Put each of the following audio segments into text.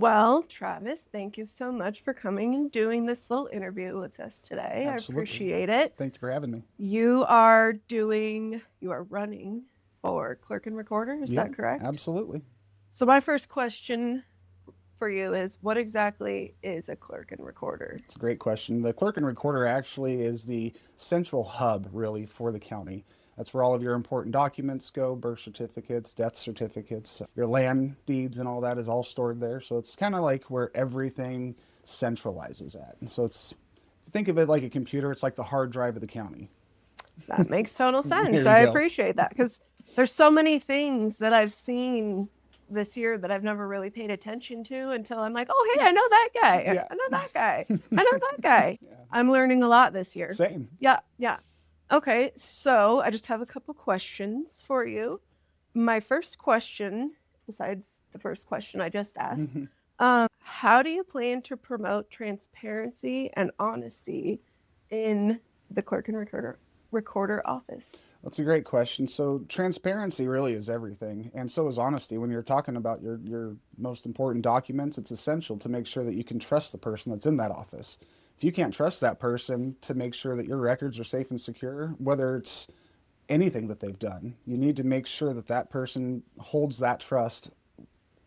Well, Travis, thank you so much for coming and doing this little interview with us today. I Absolutely. appreciate it. Thank you for having me. You are running for Clerk and Recorder, is Yeah, that correct? absolutely. So, my first question for you is what exactly is a Clerk and Recorder? It's a great question. The clerk and recorder actually is the central hub, really, for the county. That's where all of your important documents go, birth certificates, death certificates, your land deeds, and all that is all stored there. So it's kind of like where everything centralizes at. And so think of it like a computer, it's like the hard drive of the county. That makes total There sense. you I go. appreciate that because there's so many things that I've seen this year that I've never really paid attention to until I'm like, oh, hey, I know that guy. Yeah. I know that guy. I know that guy. Yeah. I'm learning a lot this year. Same. Yeah, yeah. Okay, so I just have a couple questions for you. My first question, besides the first question I just asked, how do you plan to promote transparency and honesty in the clerk and recorder office? That's a great question. So transparency really is everything, and so is honesty. When you're talking about your most important documents, it's essential to make sure that you can trust the person that's in that office. If you can't trust that person to make sure that your records are safe and secure, whether it's anything that they've done, you need to make sure that that person holds that trust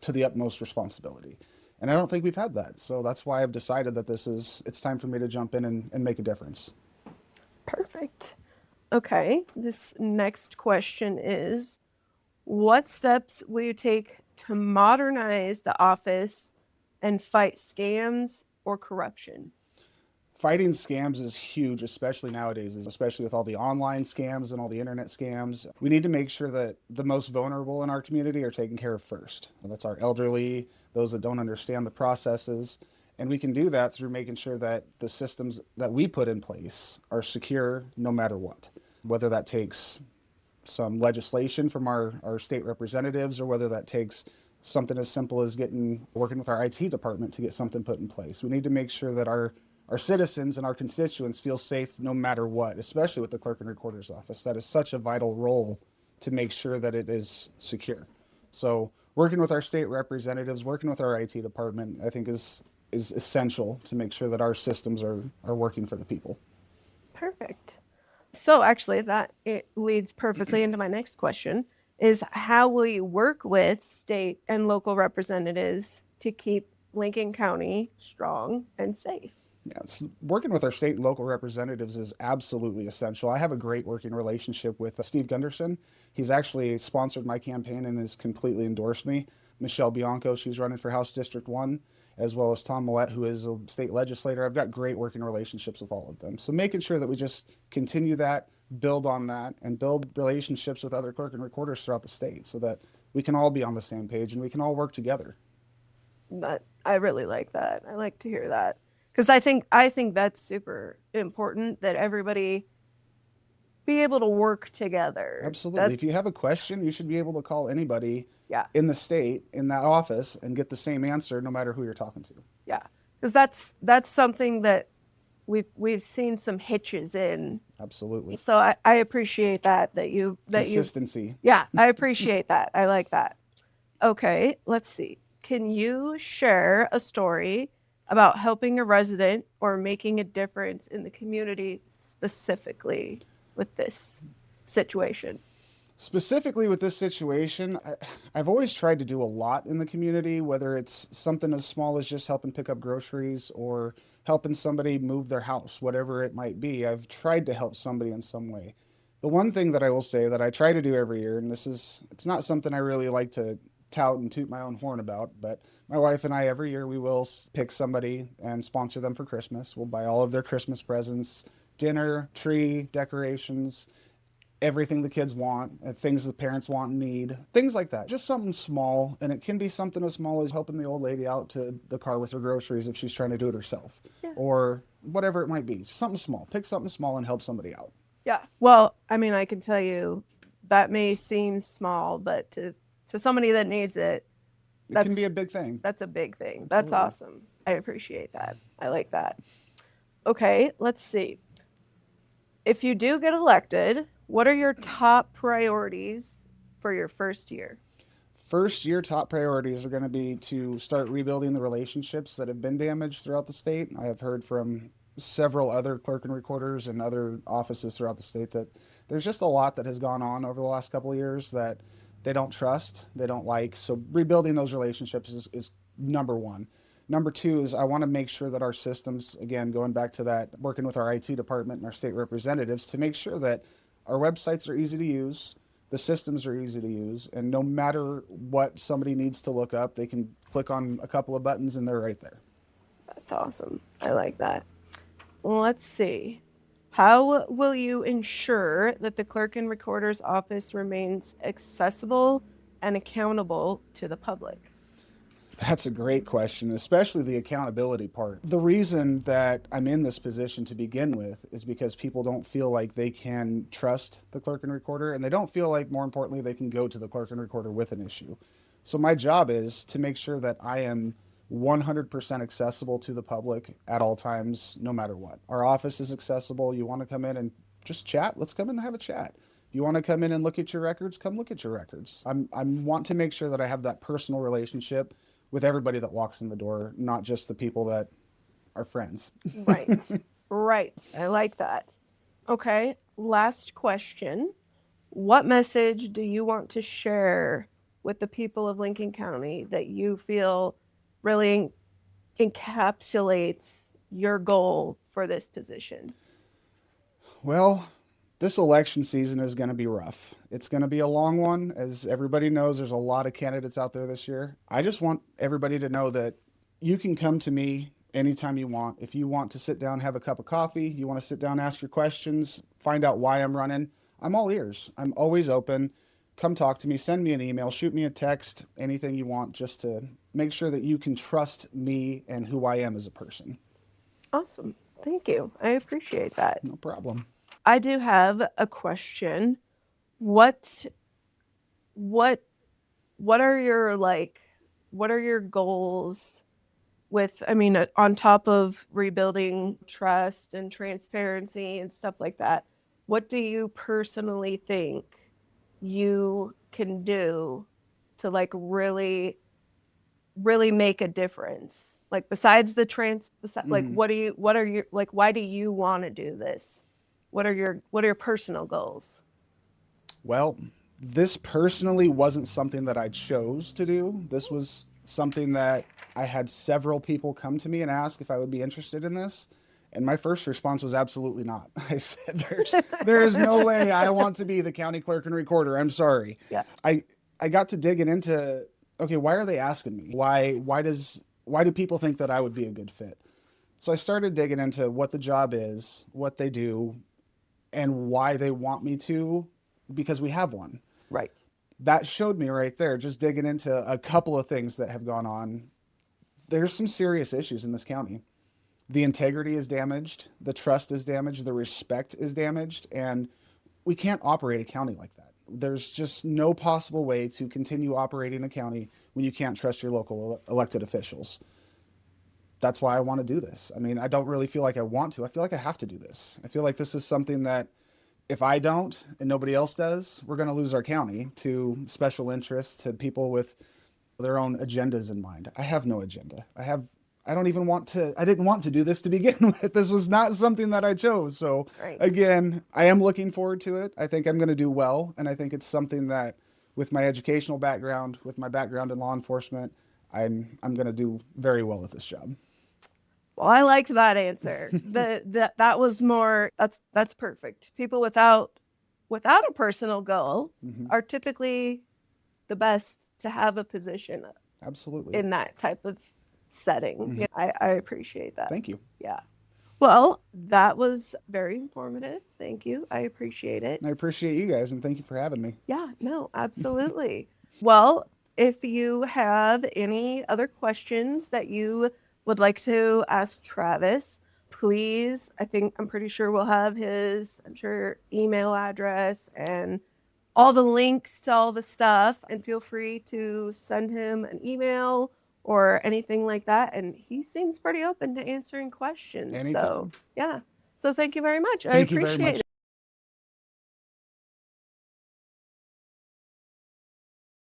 to the utmost responsibility. And I don't think we've had that. So that's why I've decided that it's time for me to jump in and make a difference. Perfect. Okay, this next question is what steps will you take to modernize the office and fight scams or corruption? Fighting scams is huge, especially nowadays, especially with all the online scams and all the internet scams. We need to make sure that the most vulnerable in our community are taken care of first. That's our elderly, those that don't understand the processes. And we can do that through making sure that the systems that we put in place are secure no matter what. Whether that takes some legislation from our state representatives or whether that takes something as simple as working with our IT department to get something put in place. We need to make sure that our citizens and our constituents feel safe no matter what, especially with the clerk and recorder's office. That is such a vital role to make sure that it is secure. So working with our state representatives, working with our IT department, I think is essential to make sure that our systems are working for the people. Perfect. So actually that it leads perfectly into my next question is how will you work with state and local representatives to keep Lincoln County strong and safe? Yes, working with our state and local representatives is absolutely essential. I have a great working relationship with Steve Gunderson. He's actually sponsored my campaign and has completely endorsed me. Michelle Bianco, she's running for House District 1, as well as Tom Millett, who is a state legislator. I've got great working relationships with all of them. So making sure that we just continue that, build on that, and build relationships with other clerk and recorders throughout the state so that we can all be on the same page and we can all work together. That I really like that. I like to hear that. Because I think that's super important that everybody be able to work together. Absolutely. If you have a question, you should be able to call anybody Yeah, in the state in that office and get the same answer no matter who you're talking to. yeah. Because that's something that we've seen some hitches in. Absolutely. So I appreciate that you Consistency. yeah, I appreciate that. I like that. Okay, let's see. Can you share a story about helping a resident or making a difference in the community specifically with this situation? Specifically with this situation, I've always tried to do a lot in the community, whether it's something as small as just helping pick up groceries or helping somebody move their house, whatever it might be. I've tried to help somebody in some way. The one thing that I will say that I try to do every year, and it's not something I really like to tout and toot my own horn about, but my wife and I, every year, we will pick somebody and sponsor them for Christmas. We'll buy all of their Christmas presents, dinner, tree, decorations, everything the kids want, things the parents want and need, things like that. Just something small, and it can be something as small as helping the old lady out to the car with her groceries if she's trying to do it herself, Yeah. or whatever it might be. Something small. Pick something small and help somebody out. Yeah. Well, I mean, I can tell you that may seem small, but to somebody that needs it, It can be a big thing. that's a big thing. That's Absolutely. awesome. I appreciate that. I like that. Okay, let's see. If you do get elected, what are your top priorities for your first year? first year top priorities are going to be to start rebuilding the relationships that have been damaged throughout the state. I have heard from several other clerk and recorders and other offices throughout the state that there's just a lot that has gone on over the last couple of years that they don't trust, they don't like. So rebuilding those relationships is number one. Number two is I want to make sure that our systems, again, going back to that, working with our IT department and our state representatives to make sure that our websites are easy to use, the systems are easy to use, and no matter what somebody needs to look up, they can click on a couple of buttons and they're right there. That's awesome. I like that. Well, let's see. How will you ensure that the clerk and recorder's office remains accessible and accountable to the public? That's a great question, especially the accountability part. The reason that I'm in this position to begin with is because people don't feel like they can trust the clerk and recorder, and they don't feel like, more importantly, they can go to the clerk and recorder with an issue. So my job is to make sure that I am 100% accessible to the public at all times, no matter what. Our office is accessible. You want to come in and just chat? Let's come in and have a chat. If you want to come in and look at your records, come look at your records. I want to make sure that I have that personal relationship with everybody that walks in the door, not just the people that are friends. Right. Right. I like that. Okay. Last question. What message do you want to share with the people of Lincoln County that you feel really encapsulates your goal for this position? Well, this election season is going to be rough. It's going to be a long one. As everybody knows, there's a lot of candidates out there this year. I just want everybody to know that you can come to me anytime you want. If you want to sit down, have a cup of coffee, you want to sit down, ask your questions, find out why I'm running, I'm all ears. I'm always open. Come talk to me, send me an email, shoot me a text, anything you want, just to make sure that you can trust me and who I am as a person. Awesome. Thank you. I appreciate that. No problem. I do have a question. What are your goals with, I mean, on top of rebuilding trust and transparency and stuff like that, what do you personally think you can do to like really make a difference? Like besides the like what are your like why do you want to do this? What are your personal goals? Well, this personally wasn't something that I chose to do. This was something that I had several people come to me and ask if I would be interested in this. And my first response was absolutely not. I said, there is no way I want to be the county clerk and recorder. I'm sorry. Yeah. I got to digging into, okay, why are they asking me? Why do people think that I would be a good fit? So I started digging into what the job is, what they do, and why they want me to, because we have one. Right. That showed me right there, just digging into a couple of things that have gone on. There's some serious issues in this county. The integrity is damaged, the trust is damaged, the respect is damaged, and we can't operate a county like that. There's just no possible way to continue operating a county when you can't trust your local elected officials. That's why I want to do this. I mean, I don't really feel like I want to. I feel like I have to do this. I feel like this is something that if I don't and nobody else does, we're going to lose our county to special interests, to people with their own agendas in mind. I have no agenda. I didn't want to do this to begin with. This was not something that I chose. So Right. Again, I am looking forward to it. I think I'm going to do well. And I think it's something that with my educational background, with my background in law enforcement, I'm going to do very well at this job. Well, I liked that answer. That was more, that's perfect. People without a personal goal are typically the best to have a position Absolutely. in that type of setting. Yeah, I appreciate that. Thank you. Yeah. Well, that was very informative. Thank you. I appreciate it. I appreciate you guys, and thank you for having me. Yeah, no, absolutely. Well, if you have any other questions that you would like to ask Travis, please, I'm pretty sure we'll have his, email address and all the links to all the stuff, and feel free to send him an email or anything like that. And he seems pretty open to answering questions. Anytime. So, yeah. So thank you very much. Thank I appreciate you very much. it.